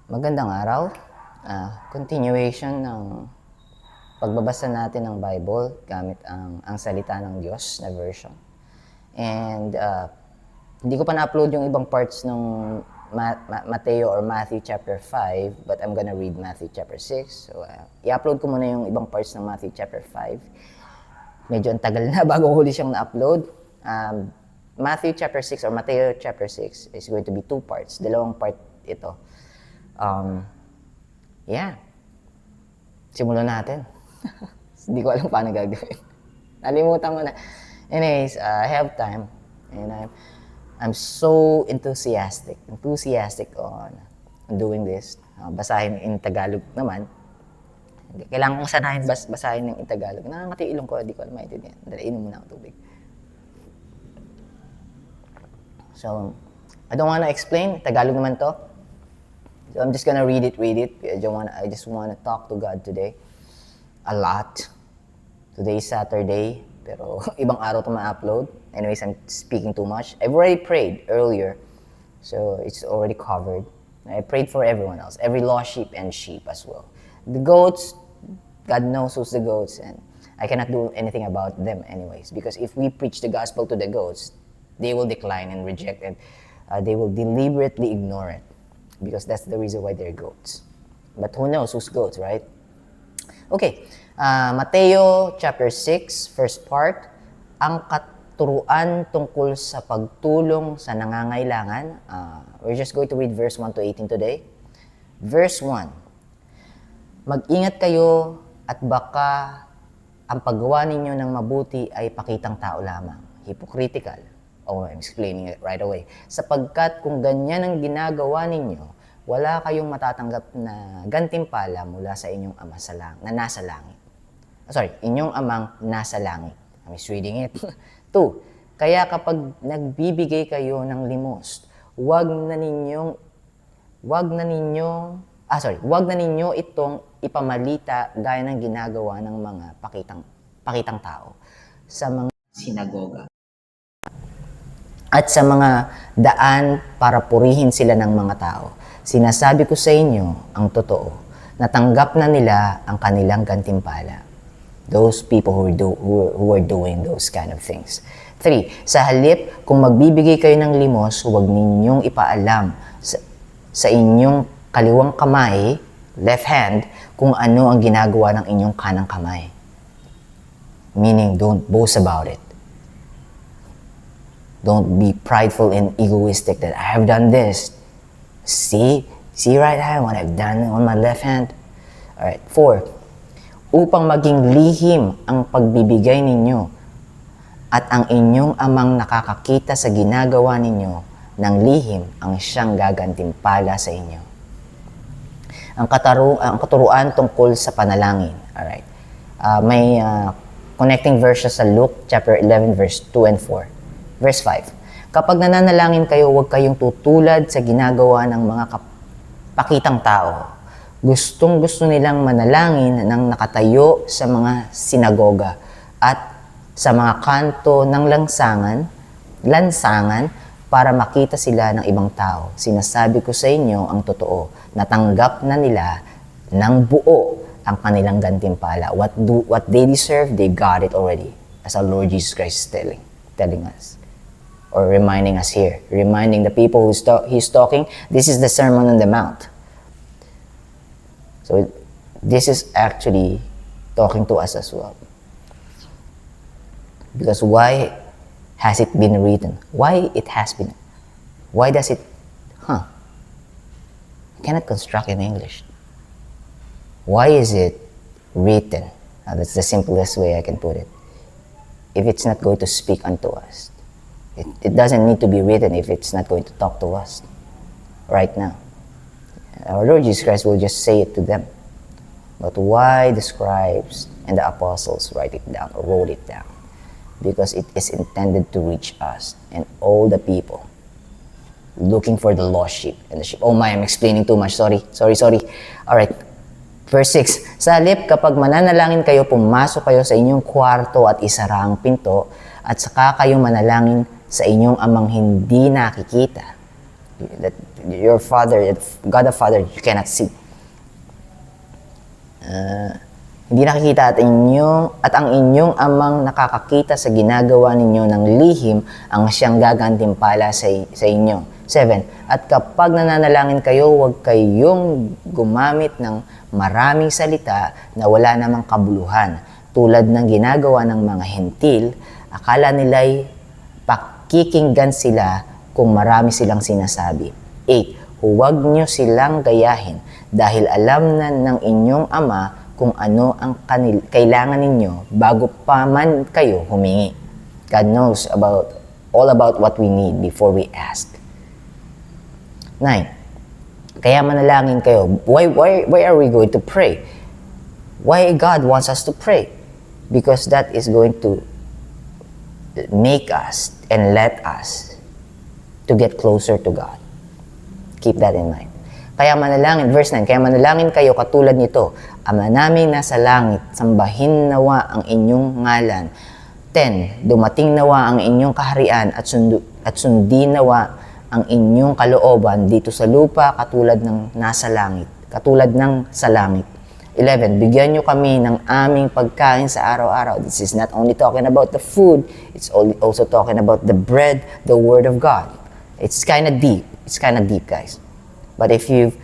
Magandang araw. Continuation ng pagbabasa natin ng Bible gamit ang salita ng Diyos na version. And hindi ko pa na-upload yung ibang parts ng Mateo or Matthew chapter 5, but I'm gonna read Matthew chapter 6. So, i-upload ko muna yung ibang parts ng Matthew chapter 5. Medyo ang tagal na bago huli siyang na-upload. Matthew chapter 6 or Mateo chapter 6 is going to be 2 parts. Dalawang part ito. Simulan natin. Hindi ko alam paano gagawin. Nalimutan ko na. Anyways, I have time. And I'm so enthusiastic on doing this. Basahin in Tagalog naman. Kailangan kong sanahin basahin ng Tagalog. Nakangati ilong ko, hindi ko alam maintindihan. Dahil inom muna ang tubig. So, I don't wanna explain. Tagalog naman to. So I'm just gonna read it. I just wanna talk to God today. A lot. Today is Saturday, pero ibang araw to ma-upload. Anyways, I'm speaking too much. I've already prayed earlier, so it's already covered. I prayed for everyone else, every lost sheep and sheep as well. The goats, God knows who's the goats, and I cannot do anything about them anyways, because if we preach the gospel to the goats, they will decline and reject it. They will deliberately ignore it, because that's the reason why they're goats. But who knows who's goats, right? Okay, Mateo chapter 6, first part, ang katuruan tungkol sa pagtulong sa nangangailangan. We're just going to read verse 1 to 18 today. Verse 1, mag-ingat kayo at baka ang paggawa ninyo ng mabuti ay pakitang tao lamang, hypocritical. I'm explaining it right away. Sapagkat kung ganyan ang ginagawa ninyo, wala kayong matatanggap na gantimpala mula sa inyong ama na nasa langit. Inyong amang nasa langit. I'm just reading it. 2. Kaya kapag nagbibigay kayo ng limos, wag na ninyo itong ipamalita gaya ng ginagawa ng mga pakitang tao sa mga sinagoga at sa mga daan para purihin sila ng mga tao. Sinasabi ko sa inyo ang totoo, natanggap na nila ang kanilang gantimpala. Those people who are doing those kind of things. 3. Sa halip, kung magbibigay kayo ng limos, huwag ninyong ipaalam sa inyong kaliwang kamay, left hand, kung ano ang ginagawa ng inyong kanang kamay. Meaning, don't boast about it. Don't be prideful and egoistic that I have done this. See right hand what I've done on my left hand. Alright, 4. Upang maging lihim ang pagbibigay ninyo at ang inyong amang nakakakita sa ginagawa ninyo ng lihim ang siyang gagantimpala sa inyo. Ang katuruan tungkol sa panalangin. Alright. May connecting verses sa Luke chapter 11 verse 2 and 4. Verse 5. Kapag nananalangin kayo, huwag kayong tutulad sa ginagawa ng mga pakitang tao. Gustong-gusto nilang manalangin ng nakatayo sa mga sinagoga at sa mga kanto ng lansangan para makita sila ng ibang tao. Sinasabi ko sa inyo ang totoo, natanggap na nila ng buo ang kanilang gantimpala. What they deserve, they got it already. As our Lord Jesus Christ is telling us. Or reminding us here, reminding the people he's talking, this is the Sermon on the Mount. So this is actually talking to us as well. Because why has it been written? Why does it, I cannot construct in English. Why is it written? That's the simplest way I can put it. If it's not going to speak unto us. It doesn't need to be written if it's not going to talk to us right now. Our Lord Jesus Christ will just say it to them. But why the scribes and the apostles wrote it down? Because it is intended to reach us and all the people looking for the lost sheep and the sheep. Oh my, I'm explaining too much. Sorry. Alright. Verse 6. Sa halip, kapag mananalangin kayo, pumasok kayo sa inyong kwarto at isara ang pinto at saka kayo manalangin sa inyong amang hindi nakikita. your Father, God the Father, you cannot see. Hindi nakikita at ang inyong amang nakakakita sa ginagawa ninyo ng lihim ang siyang gagantimpala sa inyo. 7. At kapag nananalangin kayo, huwag kayong gumamit ng maraming salita na wala namang kabuluhan, tulad ng ginagawa ng mga hentil. Akala nila'y pakikinggan sila kung marami silang sinasabi. 8. Huwag nyo silang gayahin dahil alam na ng inyong ama kung ano ang kailangan ninyo bago pa man kayo humingi. God knows all about what we need before we ask. 9. Kaya manalangin kayo. Why are we going to pray? Why God wants us to pray? Because that is going to make us and let us to get closer to God. Keep that in mind. Kaya manalangin, verse 9, kaya manalangin kayo katulad nito, Ama naming nasa langit, sambahin nawa ang inyong ngalan. 10, dumating nawa ang inyong kaharian at sundin nawa ang inyong kalooban dito sa lupa katulad ng sa langit. 11, bigyan nyo kami ng aming pagkain sa araw-araw. This is not only talking about the food, it's also talking about the bread, the Word of God. It's kind of deep. It's kind of deep, guys. But if you've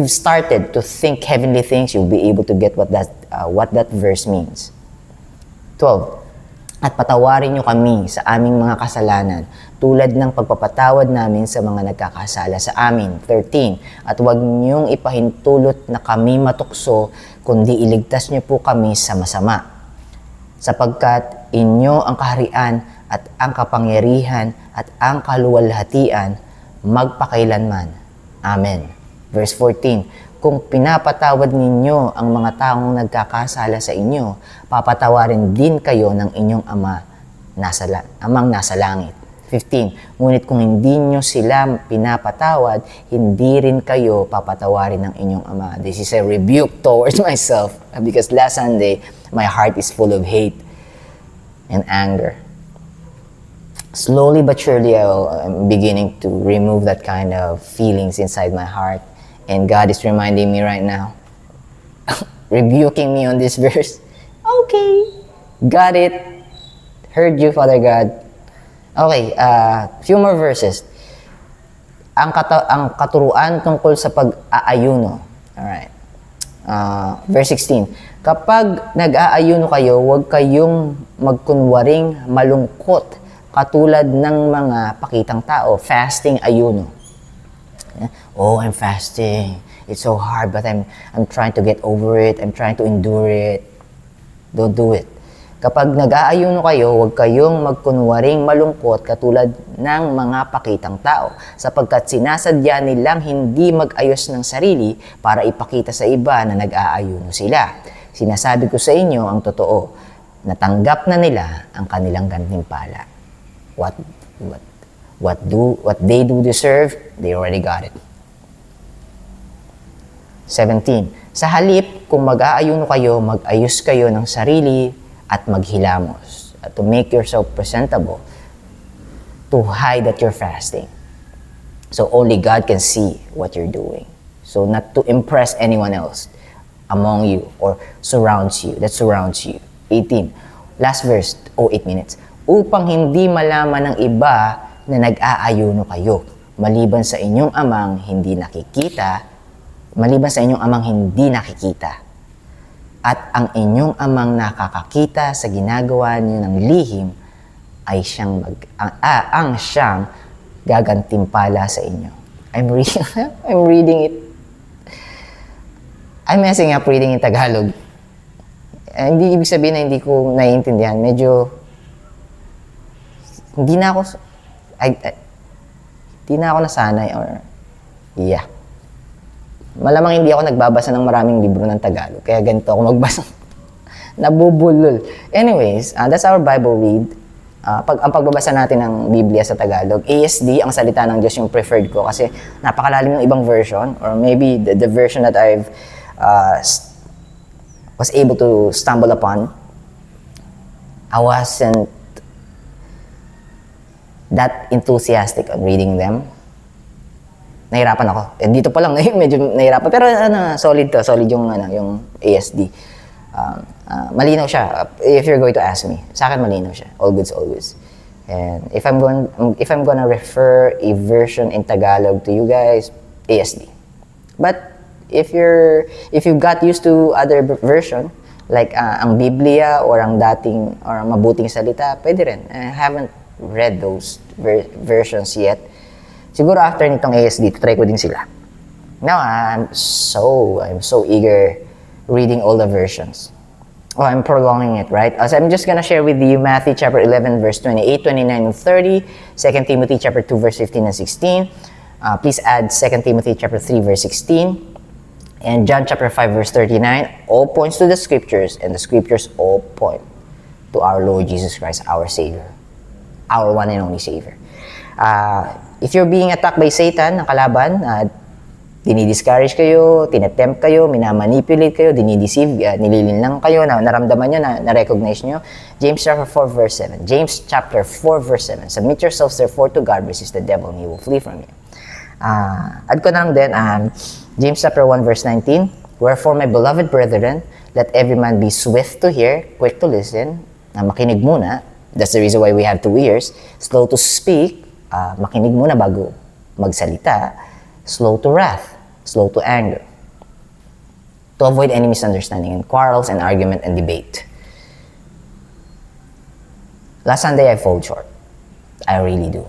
started to think heavenly things, you'll be able to get what that verse means. 12. At patawarin niyo kami sa aming mga kasalanan, tulad ng pagpapatawad namin sa mga nagkakasala sa amin. 13. At huwag niyong ipahintulot na kami matukso, kundi iligtas niyo po kami sa masama. Sapagkat inyo ang kaharian at ang kapangyarihan at ang kaluwalhatian magpakailanman. Amen. Verse 14, kung pinapatawad ninyo ang mga taong nagkakasala sa inyo, papatawarin din kayo ng inyong amang nasa langit. 15, ngunit kung hindi nyo sila pinapatawad, hindi rin kayo papatawarin ng inyong ama. This is a rebuke towards myself because last Sunday, my heart is full of hate and anger. Slowly but surely, I'm beginning to remove that kind of feelings inside my heart. And God is reminding me right now, rebuking me on this verse. Okay, got it. Heard you, Father God. Okay, few more verses. Ang katuruan tungkol sa pag-aayuno. Alright. Verse 16. Kapag nag-aayuno kayo, huwag kayong magkunwaring malungkot katulad ng mga pakitang tao, fasting ayuno. Oh, I'm fasting. It's so hard, but I'm trying to get over it. I'm trying to endure it. Don't do it. Kapag nag-aayuno kayo, huwag kayong magkunwaring malungkot katulad ng mga pakitang tao, sapagkat sinasadya nilang hindi mag-ayos ng sarili para ipakita sa iba na nag-aayuno sila. Sinasabi ko sa inyo ang totoo, natanggap na nila ang kanilang gantimpala. What they do deserve, they already got it. 17. Sa halip, kung mag-aayuno kayo, mag-ayos kayo ng sarili at maghilamos. To make yourself presentable, to hide that you're fasting. So only God can see what you're doing. So not to impress anyone else among you or that surrounds you. 18. Last verse, 8 minutes. Upang hindi malaman ng iba na nag-aayuno kayo, maliban sa inyong amang hindi nakikita, at ang inyong amang nakakakita sa ginagawa niyo ng lihim ay siyang gagantimpala sa inyo. I'm reading it. I'm messing up reading in Tagalog. Hindi ibig sabihin na hindi ko naiintindihan. Medyo hindi na ako nasanay malamang hindi ako nagbabasa ng maraming libro ng Tagalog, kaya ganito ako magbasa. Nabubulol. Anyways, that's our Bible read. Ang pagbabasa natin ng Biblia sa Tagalog, ASD, ang salita ng Diyos, yung preferred ko kasi napakalalim ng ibang version, or maybe the version that I've was able to stumble upon. I wasn't that enthusiastic on reading them. Nahirapan ako. Dito pa lang, medyo nahirapan. Pero solid to. Solid yung ASD. Malinaw siya. If you're going to ask me, sa akin malinaw siya. All goods, always. And if I'm gonna refer a version in Tagalog to you guys, ASD. But if you got used to other version, like ang Biblia or ang dating or ang mabuting salita, pwede rin. I haven't read those versions yet. Siguro after nitong ASD, try ko din sila. Now, I'm so eager reading all the versions. Oh, I'm prolonging it, right? So I'm just gonna share with you Matthew chapter 11, verse 28, 29, and 30, 2 Timothy chapter 2, verse 15 and 16. Please add 2 Timothy chapter 3, verse 16, and John chapter 5, verse 39. All points to the scriptures, and the scriptures all point to our Lord Jesus Christ, our Savior. Our one and only Savior. If you're being attacked by Satan, ng kalaban, dinidiscourage kayo, tinetempt kayo, minamanipulate kayo, dinideceive, nililinlang kayo, naramdaman nyo, na-recognize nyo. James chapter 4 verse 7. James chapter 4 verse 7. Submit yourselves therefore to God, resist the devil, and he will flee from you. Add ko na lang din, James chapter 1 verse 19. Wherefore, my beloved brethren, let every man be swift to hear, quick to listen, makinig muna. That's the reason why we have 2 ears. Slow to speak, makinig muna bago magsalita. Slow to wrath, slow to anger. To avoid any misunderstanding and quarrels and argument and debate. Last Sunday, I fall short. I really do.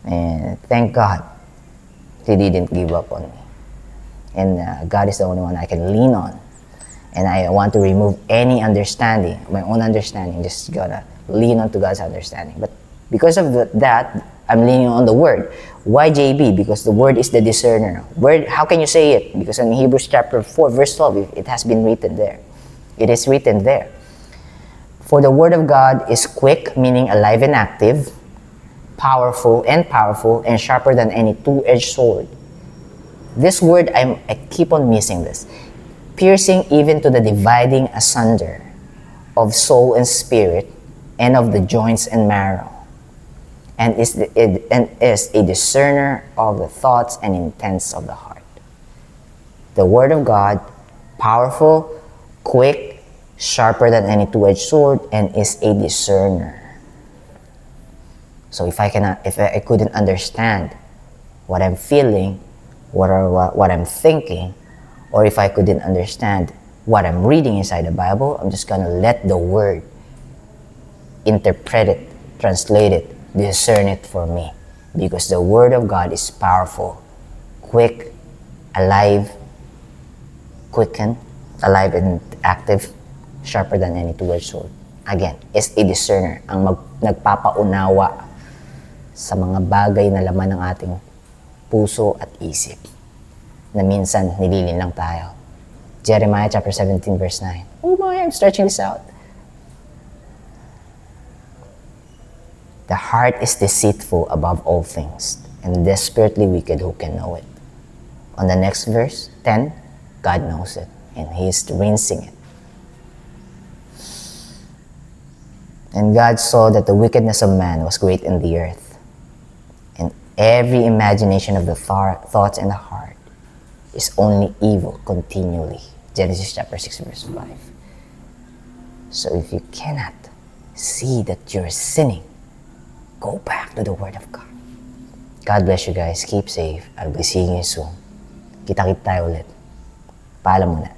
And thank God, He didn't give up on me. And God is the only one I can lean on. And I want to remove any understanding, my own understanding, just gonna lean on to God's understanding. But because of that, I'm leaning on the Word. Why JB? Because the Word is the discerner. Word, how can you say it? Because in Hebrews chapter 4, verse 12, it has been written there. It is written there. For the Word of God is quick, meaning alive and active, powerful, and sharper than any two-edged sword. This word, I keep on missing this. Piercing even to the dividing asunder of soul and spirit, and of the joints and marrow, and is a discerner of the thoughts and intents of the heart. The Word of God, powerful, quick, sharper than any two-edged sword, and is a discerner. So if I couldn't understand what I'm feeling, what I'm thinking, or if I couldn't understand what I'm reading inside the Bible, I'm just gonna let the Word interpret it, translate it, discern it for me. Because the Word of God is powerful, quick, alive, alive and active, sharper than any two-edged sword. Again, is a discerner, ang nagpapaunawa sa mga bagay na laman ng ating puso at isip, na minsan nililinlang tayo. Jeremiah chapter 17 verse 9. Oh my, I'm stretching this out. The heart is deceitful above all things, and desperately wicked, who can know it? On the next verse, 10, God knows it, and He is rinsing it. And God saw that the wickedness of man was great in the earth, and every imagination of the thoughts in the heart is only evil continually. Genesis chapter 6 verse 5. So if you cannot see that you're sinning, go back to the Word of God. God bless you guys. Keep safe. I'll be seeing you soon. Kita-kita tayo ulit. Paalam muna.